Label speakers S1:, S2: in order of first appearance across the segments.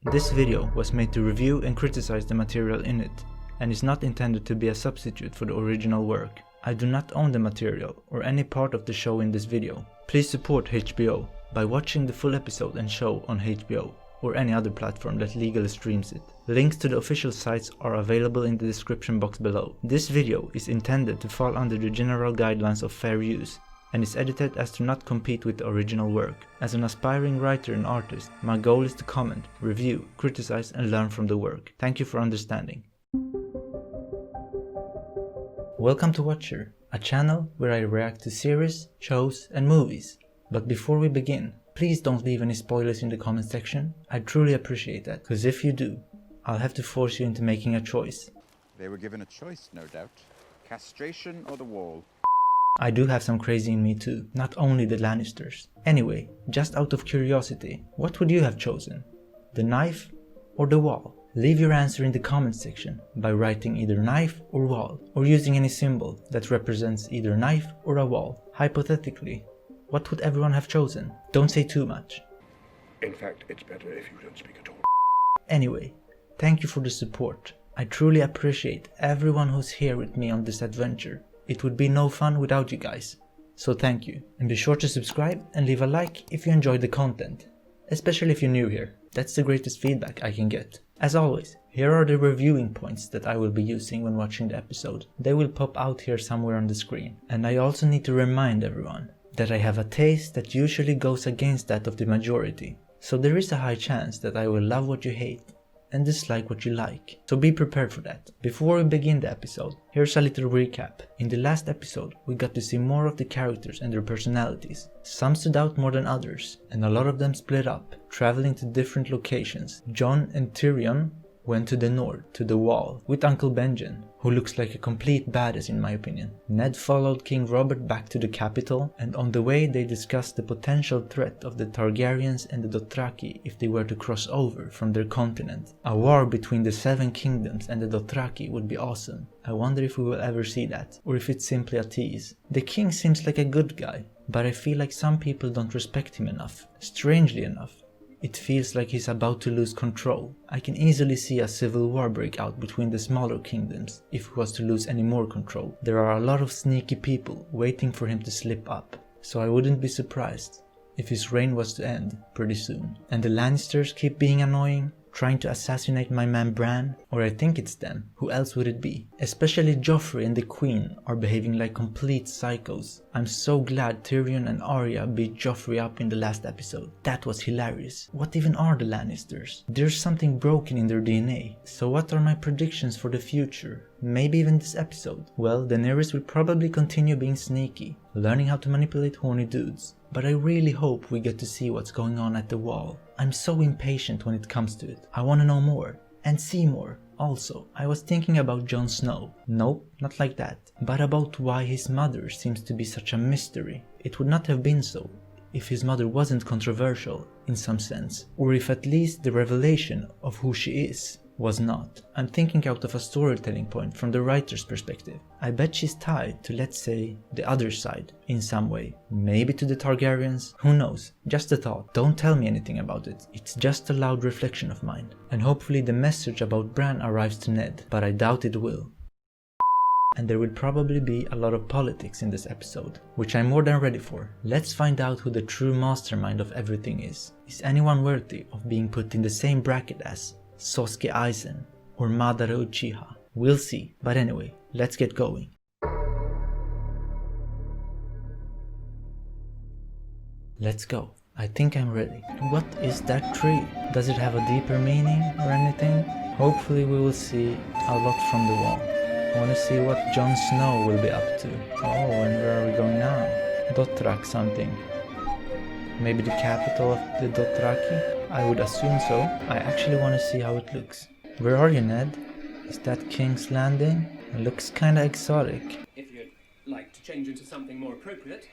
S1: This video was made to review and criticize the material in it, and is not intended to be a substitute for the original work. I do not own the material or any part of the show in this video. Please support HBO by watching the full episode and show on HBO or any other platform that legally streams it. Links to the official sites are available in the description box below. This video is intended to fall under the general guidelines of fair use and is edited as to not compete with the original work. As an aspiring writer and artist, my goal is to comment, review, criticize and learn from the work. Thank you for understanding. Welcome to Watcher, a channel where I react to series, shows and movies. But before we begin, please don't leave any spoilers in the comment section. I'd truly appreciate that, because if you do, I'll have to force you into making a choice.
S2: They were given a choice, no doubt. Castration or the wall.
S1: I do have some crazy in me too, not only the Lannisters. Anyway, just out of curiosity, what would you have chosen? The knife or the wall? Leave your answer in the comment section by writing either knife or wall, or using any symbol that represents either knife or a wall. Hypothetically, what would everyone have chosen? Don't say too much.
S3: In fact, it's better if you don't speak at all.
S1: Anyway, thank you for the support. I truly appreciate everyone who's here with me on this adventure. It would be no fun without you guys. So thank you. And be sure to subscribe and leave a like if you enjoyed the content. Especially if you're new here. That's the greatest feedback I can get. As always, here are the reviewing points that I will be using when watching the episode. They will pop out here somewhere on the screen. And I also need to remind everyone that I have a taste that usually goes against that of the majority. So there is a high chance that I will love what you hate and dislike what you like. So be prepared for that. Before we begin the episode, here's a little recap. In the last episode, we got to see more of the characters and their personalities. Some stood out more than others, and a lot of them split up, traveling to different locations. Jon and Tyrion went to the north, to the wall, with Uncle Benjen, who looks like a complete badass in my opinion. Ned followed King Robert back to the capital, and on the way they discussed the potential threat of the Targaryens and the Dothraki if they were to cross over from their continent. A war between the Seven Kingdoms and the Dothraki would be awesome. I wonder if we will ever see that, or if it's simply a tease. The king seems like a good guy, but I feel like some people don't respect him enough. Strangely enough, it feels like he's about to lose control. I can easily see a civil war break out between the smaller kingdoms if he was to lose any more control. There are a lot of sneaky people waiting for him to slip up, so I wouldn't be surprised if his reign was to end pretty soon. And the Lannisters keep being annoying, trying to assassinate my man Bran, or I think it's them. Who else would it be? Especially Joffrey and the Queen are behaving like complete psychos. I'm so glad Tyrion and Arya beat Joffrey up in the last episode. That was hilarious. What even are the Lannisters? There's something broken in their DNA. So what are my predictions for the future? Maybe even this episode? Well, Daenerys will probably continue being sneaky, learning how to manipulate horny dudes. But I really hope we get to see what's going on at the wall. I'm so impatient when it comes to it. I want to know more and see more. Also, I was thinking about Jon Snow. Nope, not like that. But about why his mother seems to be such a mystery. It would not have been so if his mother wasn't controversial in some sense, or if at least the revelation of who she is was not. I'm thinking out of a storytelling point from the writer's perspective. I bet she's tied to, let's say, the other side in some way. Maybe to the Targaryens, who knows? Just a thought. Don't tell me anything about it. It's just a loud reflection of mine. And hopefully the message about Bran arrives to Ned, but I doubt it will. And there will probably be a lot of politics in this episode, which I'm more than ready for. Let's find out who the true mastermind of everything is. Is anyone worthy of being put in the same bracket as Sosuke Aizen or Madara Uchiha? We'll see, but anyway, let's get going. Let's go. I think I'm ready. What is that tree? Does it have a deeper meaning or anything? Hopefully we will see a lot from the wall. I want to see what Jon Snow will be up to. Oh, and where are we going now? Dothrak something. Maybe the capital of the Dothraki? I would assume so. I actually want to see how it looks. Where are you, Ned? Is that King's Landing? It looks kinda exotic.
S4: If you'd like to change into something more appropriate.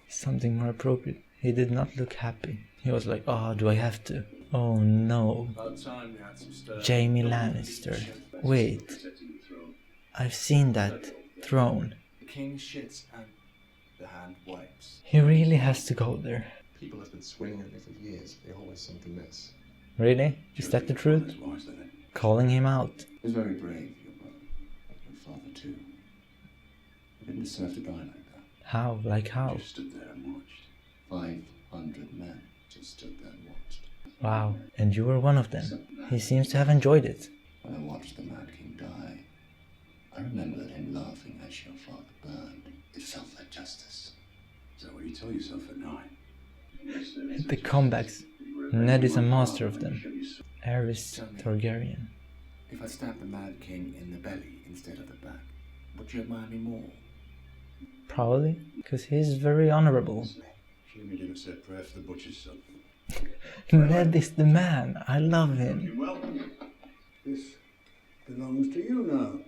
S1: Something more appropriate. He did not look happy. He was like, oh, do I have to? Oh no. Jaime Lannister. Wait. I've seen that throne.
S5: The king shits and the hand wipes.
S1: He really has to go there.
S5: People have been swinging at me for years. They always seem to miss.
S1: Really? Is that the truth?
S5: Wise, isn't it?
S1: Calling him out.
S5: It was very brave, your brother. Your father, too. You didn't deserve to die like that.
S1: How? Like how?
S5: Just stood there and watched. 500 men just stood there and watched.
S1: Wow. And you were one of them. He seems to have enjoyed it.
S5: When I watched the Mad King die, I remembered him laughing as your father burned. It felt like justice. Is that what you tell yourself at night?
S1: The comebacks. Ned is a master of them. Aerys Targaryen.
S5: If I stabbed the Mad King in the belly instead of the back, would you admire me more?
S1: Probably. Because he's very honorable.
S5: Jaime didn't say a prayer for the butcher's son.
S1: Ned is the man. I love him.
S6: Welcome. This belongs to you now.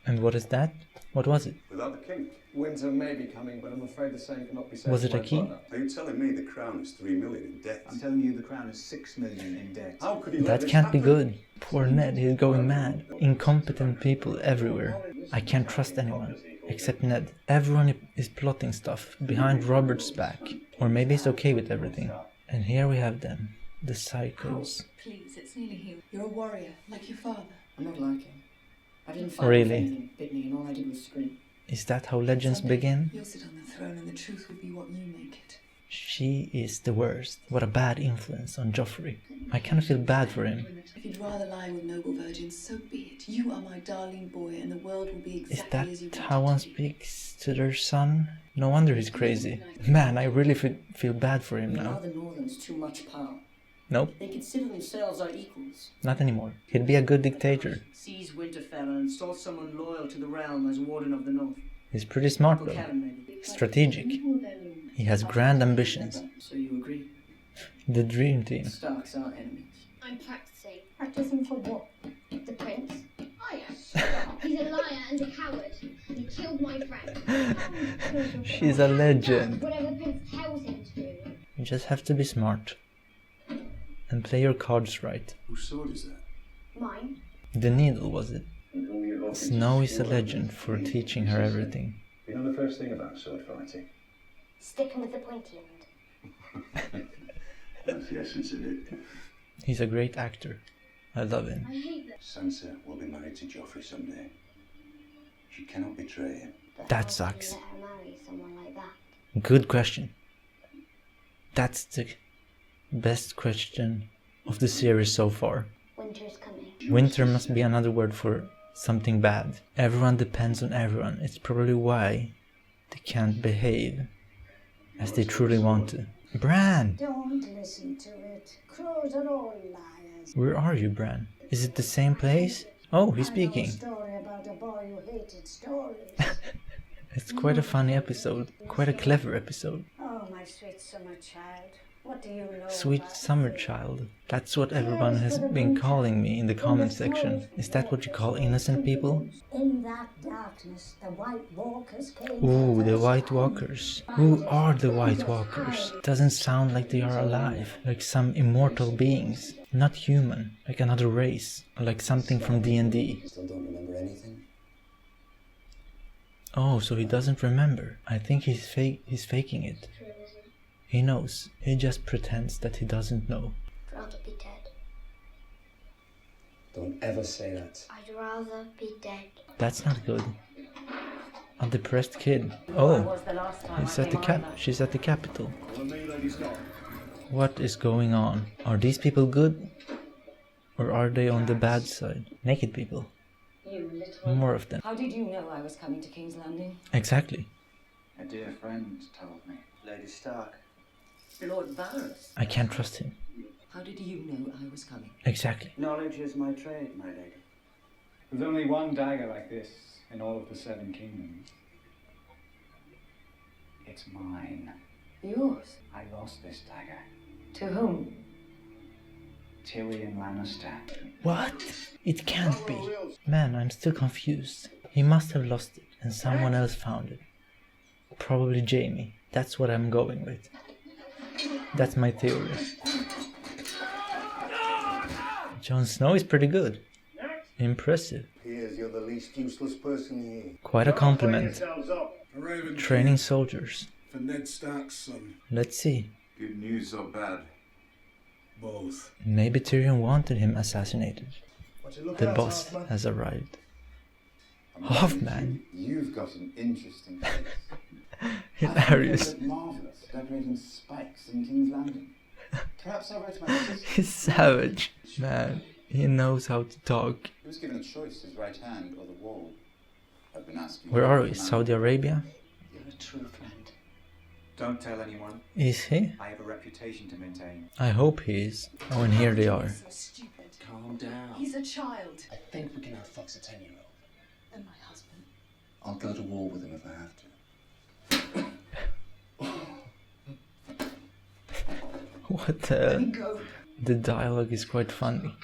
S1: And what is that? What was it?
S6: Without the king.
S7: Winter may be coming, but I'm afraid the same cannot be said
S1: Was
S7: for
S1: it a
S7: my
S1: key?
S7: brother.
S6: Are you telling me the crown is 3 million in debt?
S8: I'm telling you the crown is 6 million in debt.
S6: How could he let
S1: That
S6: this
S1: can't be
S6: happen?
S1: good. Poor Ned, he's going mad. Incompetent people everywhere. I can't trust anyone. Except Ned. Everyone is plotting stuff behind Robert's back. Or maybe he's okay with everything. And here we have them. The psychos.
S9: Please, it's nearly healed. You're a warrior, like your father.
S10: I'm not like him. I didn't fight
S1: Really?
S10: anything, bit me, and all I did was scream.
S1: Is that how legends begin?
S9: You'll sit on the throne and the truth will be what you make it.
S1: She is the worst. What a bad influence on Joffrey. I kind of feel bad for him.
S9: If you'd rather lie with noble virgins, so be it. You are my darling boy, and the world will be
S1: Is
S9: exactly as you
S1: that
S9: want
S1: how
S9: it
S1: one
S9: to be.
S1: speaks to their son? No wonder he's crazy. Man, I really feel bad for him
S10: We
S1: now.
S10: allow the Northerns too much power.
S1: Nope,
S10: They consider themselves our equals.
S1: not anymore. He'd be a good dictator.
S10: Seized Winterfell and installed someone loyal to the realm as Warden of the North.
S1: He's pretty smart though.
S10: Buchanan, maybe.
S1: Strategic. He has grand ambitions.
S10: So you agree?
S1: The dream team.
S10: Starks are enemies.
S11: I'm practicing. Practicing for what? The prince? Oh yes. He's a liar and a coward. He killed my friend.
S1: She's a legend.
S11: Whatever the prince tells him to do.
S1: You just have to be smart. And play your cards right.
S5: Whose sword is that?
S11: Mine?
S1: The Needle, was it? Snow is a legend for teaching her everything.
S3: You know the first thing about sword fighting?
S11: Sticking with the pointy end.
S5: That's the essence of it.
S1: He's a great actor. I love him.
S11: I hate that.
S5: Sansa will be married to Joffrey someday. She cannot betray him.
S11: But
S1: That
S11: how can
S1: sucks.
S11: you let her marry someone like that?
S1: Good question. That's the best question of the series so far.
S11: Winter's coming.
S1: Winter must be another word for something bad. Everyone depends on everyone. It's probably why they can't behave as they truly want to. Bran!
S11: Don't listen to it. Crows are all liars.
S1: Where are you, Bran? Is it the same place? Oh, he's speaking.
S11: Story about a boy who hated stories.
S1: It's quite a funny episode. Quite a clever episode.
S11: Oh, my sweet summer child. What do you know?
S1: Sweet
S11: about
S1: summer
S11: fate?
S1: child. That's what everyone has been calling me in the comment section. Is that what you call innocent people?
S11: In that darkness, the White Walkers came.
S1: Ooh, the White Walkers. Who are the White Walkers? Doesn't sound like they are alive, like some immortal beings. Not human, like another race, or like something from D&D.
S5: Still don't remember anything?
S1: Oh, so he doesn't remember. I think he's faking it. He knows. He just pretends that he doesn't know.
S11: I'd rather be dead.
S5: Don't ever say that.
S11: I'd rather be dead.
S1: That's not good. A depressed kid. Oh, she's at the capital. What is going on? Are these people good? Or are they on the bad side? Naked people. More of them.
S10: How did you know I was coming to King's Landing?
S1: Exactly.
S5: A dear friend told me. Lady Stark.
S10: Lord Varys.
S1: I can't trust him.
S10: How did you know I was coming?
S1: Exactly.
S5: Knowledge is my trade, my lady.
S8: There's only one dagger like this in all of the 7 kingdoms. It's mine.
S10: Yours?
S8: I lost this dagger.
S10: To whom?
S8: Tyrion Lannister.
S1: What? It can't be. Man, I'm still confused. He must have lost it and someone else found it. Probably Jaime. That's what I'm going with. That's my theory. Jon Snow is pretty good. Impressive.
S6: Piers, you're the least useless person here.
S1: Quite a compliment.
S6: Raven
S1: Training soldiers.
S6: for Ned Stark's son.
S1: Let's see.
S2: Good news or bad?
S6: Both.
S1: Maybe Tyrion wanted him assassinated. The boss has arrived. Hoffman.
S5: You've got an interesting face.
S1: Hilarious.
S5: Marvelous, decorating spikes in King's Landing. Perhaps I'll write my sister.
S1: He's savage. Man, he knows how to talk.
S5: He was given a choice, his right hand or the wall. I've been asking.
S1: Where are we? Saudi Arabia?
S10: You're a true friend.
S8: Don't tell anyone.
S1: Is he?
S8: I have a reputation to maintain.
S1: I hope he is. Oh, and here they are.
S10: So stupid.
S4: Calm down.
S10: He's a child.
S4: I think we can outfox a 10-year-old.
S10: And my husband.
S5: I'll go to war with him if I have to.
S1: What
S10: Let me go.
S1: The dialogue is quite funny.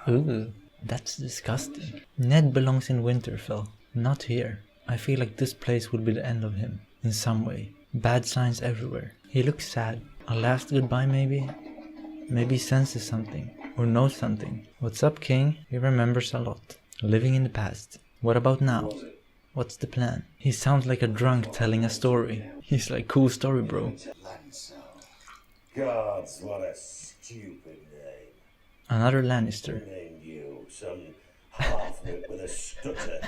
S1: Ooh, that's disgusting. Ned belongs in Winterfell, not here. I feel like this place would be the end of him, in some way. Bad signs everywhere. He looks sad. A last goodbye maybe? Maybe he senses something, or knows something. What's up, King? He remembers a lot. Living in the past. What about now? What's the plan? He sounds like a drunk telling a story. He's like, cool story, bro.
S6: Gods, what a stupid name.
S1: Another Lannister.
S6: Who named you? Some half-wit with a stutter.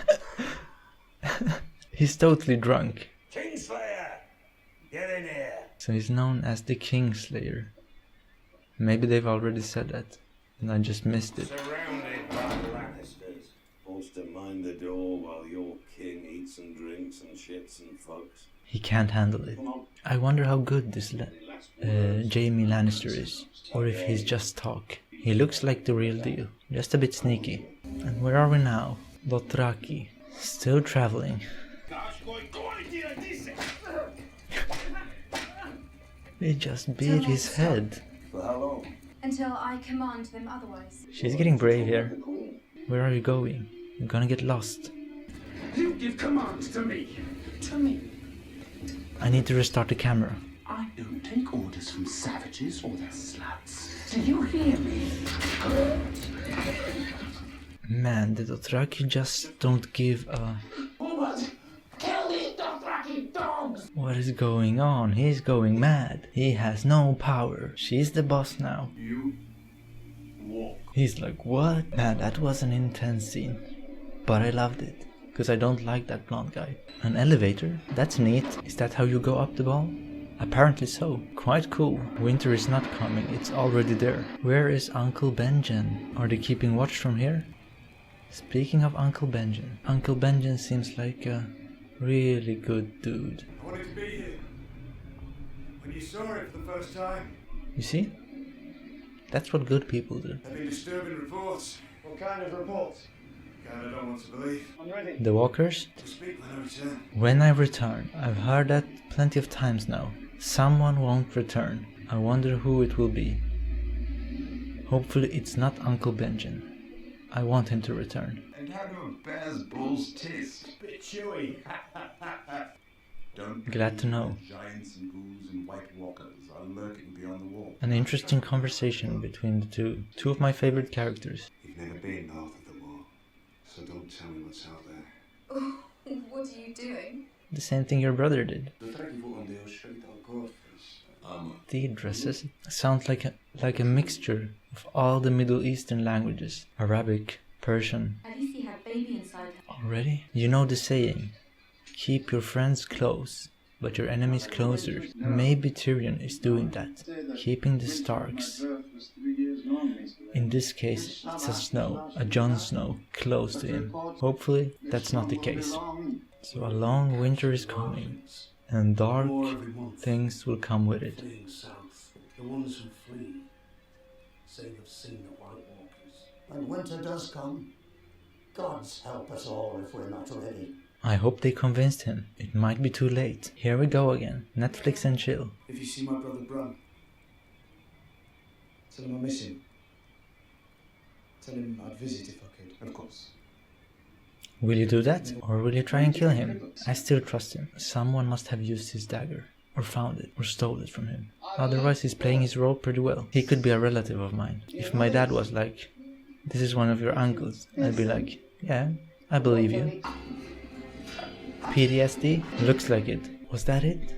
S1: He's totally drunk.
S6: Kingslayer! Get in here!
S1: So he's known as the Kingslayer. Maybe they've already said that, and I just missed it.
S6: Surrounded by Lannisters. Forced to mind the door while your king eats and drinks and shits and fucks.
S1: He can't handle it. I wonder how good this Jaime Lannister is, or if he's just talk. He looks like the real deal, just a bit sneaky. And where are we now? Dothraki. Still traveling. They just beat his head.
S5: For how long?
S11: Until I command them otherwise.
S1: She's getting brave here. Where are you going? You're gonna get lost.
S4: You give commands to me. To me.
S1: I need to restart the camera.
S4: I don't take orders from savages or their sluts. Do you hear me?
S1: Man, the Dothraki just don't give a...
S4: Forward! Kill these Dothraki dogs!
S1: What is going on? He's going mad. He has no power. She's the boss now.
S6: You walk.
S1: He's like, what? Man, that was an intense scene. But I loved it. Because I don't like that blonde guy. An elevator? That's neat. Is that how you go up the wall? Apparently so. Quite cool. Winter is not coming. It's already there. Where is Uncle Benjen? Are they keeping watch from here? Speaking of Uncle Benjen. Uncle Benjen seems like a really good dude.
S6: I wanted to be here. When you saw it for the first time.
S1: You see? That's what good people do.
S6: There have been disturbing reports.
S7: What kind of reports?
S6: Kind of don't want to believe.
S7: I'm ready.
S1: The walkers?
S6: We'll speak when I return.
S1: When I return. I've heard that plenty of times now. Someone won't return. I wonder who it will be. Hopefully it's not Uncle Benjen. I want him to return.
S5: And how do a bear's balls taste?
S6: Bit chewy.
S5: Don't
S1: Glad to know.
S5: Giants and ghouls and white walkers are lurking beyond the wall.
S1: An interesting conversation between the two. Two of my favorite characters.
S6: You've never been north of the wall, so don't tell me what's out there.
S9: Oh, what are you doing?
S1: The same thing your brother did.
S5: Armor.
S1: The dresses sounds like a mixture of all the Middle Eastern languages. Arabic, Persian.
S11: Khaleesi had baby inside her.
S1: Already? You know the saying, keep your friends close, but your enemies closer. Maybe Tyrion is doing that, keeping the Starks. In this case, it's a Jon Snow, close to him. Hopefully, that's not the case. So a long winter is coming, and dark things will come with it.
S6: Fleeing south, the ones who flee say they've seen the White Walkers.
S12: When winter does come, gods help us all if we're not ready.
S1: I hope they convinced him. It might be too late. Here we go again. Netflix and chill.
S7: If you see my brother Bran, tell him I miss him. Tell him I'd visit if I could, of course.
S1: Will you do that? Or will you try and kill him? I still trust him. Someone must have used his dagger. Or found it. Or stole it from him. Otherwise he's playing his role pretty well. He could be a relative of mine. If my dad was like, this is one of your uncles, I'd be like, yeah, I believe you. PTSD? Looks like it. Was that it?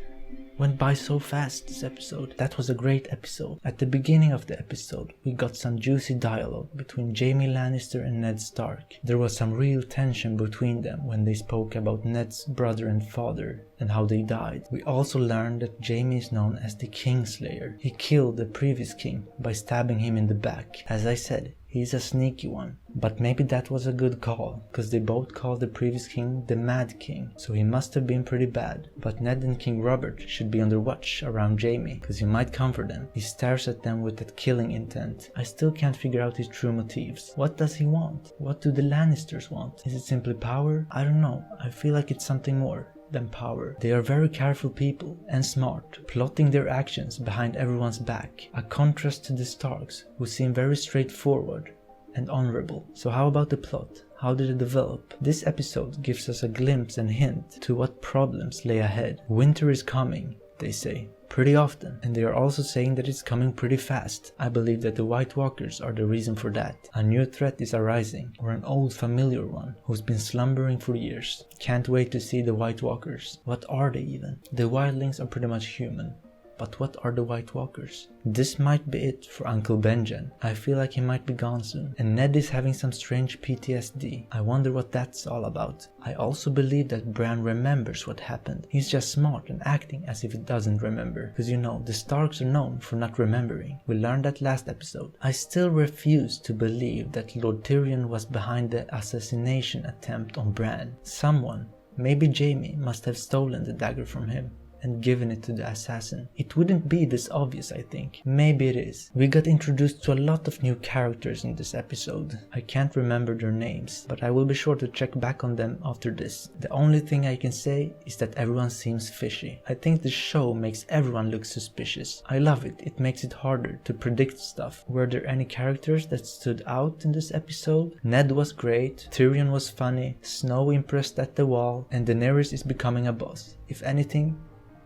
S1: Went by so fast this episode. That was a great episode. At the beginning of the episode, we got some juicy dialogue between Jaime Lannister and Ned Stark. There was some real tension between them when they spoke about Ned's brother and father and how they died. We also learned that Jaime is known as the Kingslayer. He killed the previous king by stabbing him in the back. As I said, he's a sneaky one. But maybe that was a good call, because they both called the previous king the Mad King, so he must have been pretty bad. But Ned and King Robert should be on their watch around Jaime, because he might come for them. He stares at them with that killing intent. I still can't figure out his true motives. What does he want? What do the Lannisters want? Is it simply power? I don't know. I feel like it's something more than power. They are very careful people and smart, plotting their actions behind everyone's back. A contrast to the Starks, who seem very straightforward and honorable. So how about the plot? How did it develop? This episode gives us a glimpse and hint to what problems lay ahead. Winter is coming, they say, pretty often, and they are also saying that it's coming pretty fast. I believe that the White Walkers are the reason for that. A new threat is arising, or an old familiar one who's been slumbering for years. Can't wait to see the White Walkers. What are they even? The wildlings are pretty much human. But what are the White Walkers? This might be it for Uncle Benjen. I feel like he might be gone soon. And Ned is having some strange PTSD. I wonder what that's all about. I also believe that Bran remembers what happened. He's just smart and acting as if he doesn't remember. Because you know, the Starks are known for not remembering. We learned that last episode. I still refuse to believe that Lord Tyrion was behind the assassination attempt on Bran. Someone, maybe Jaime, must have stolen the dagger from him and given it to the assassin. It wouldn't be this obvious, I think. Maybe it is. We got introduced to a lot of new characters in this episode. I can't remember their names, but I will be sure to check back on them after this. The only thing I can say is that everyone seems fishy. I think the show makes everyone look suspicious. I love it. It makes it harder to predict stuff. Were there any characters that stood out in this episode? Ned was great, Tyrion was funny, Snow impressed at the wall, and Daenerys is becoming a boss. If anything,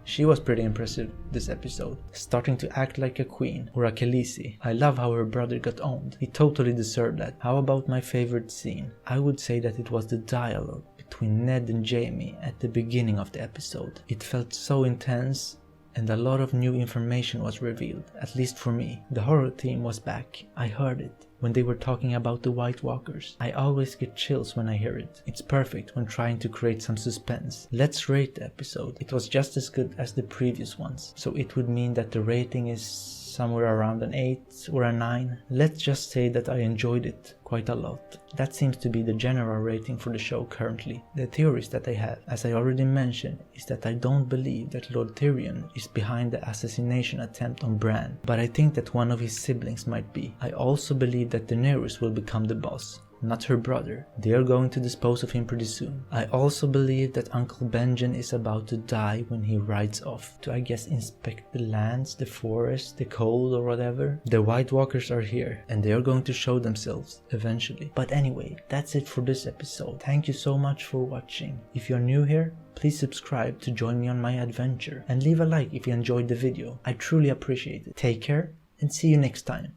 S1: she was pretty impressive this episode, starting to act like a queen or a Khaleesi. I love how her brother got owned. He totally deserved that. How about my favorite scene? I would say that it was the dialogue between Ned and Jaime at the beginning of the episode. It felt so intense, and a lot of new information was revealed, at least for me. The horror theme was back. I heard it when they were talking about the White Walkers. I always get chills when I hear it. It's perfect when trying to create some suspense. Let's rate the episode. It was just as good as the previous ones, so it would mean that the rating is somewhere around an 8 or a 9. Let's just say that I enjoyed it quite a lot. That seems to be the general rating for the show currently. The theories that I have, as I already mentioned, is that I don't believe that Lord Tyrion is behind the assassination attempt on Bran, but I think that one of his siblings might be. I also believe that Daenerys will become the boss, not her brother. They are going to dispose of him pretty soon. I also believe that Uncle Benjen is about to die when he rides off to, I guess, inspect the lands, the forest, the cold or whatever. The White Walkers are here and they are going to show themselves eventually. But anyway, that's it for this episode. Thank you so much for watching. If you're new here, please subscribe to join me on my adventure and leave a like if you enjoyed the video. I truly appreciate it. Take care and see you next time.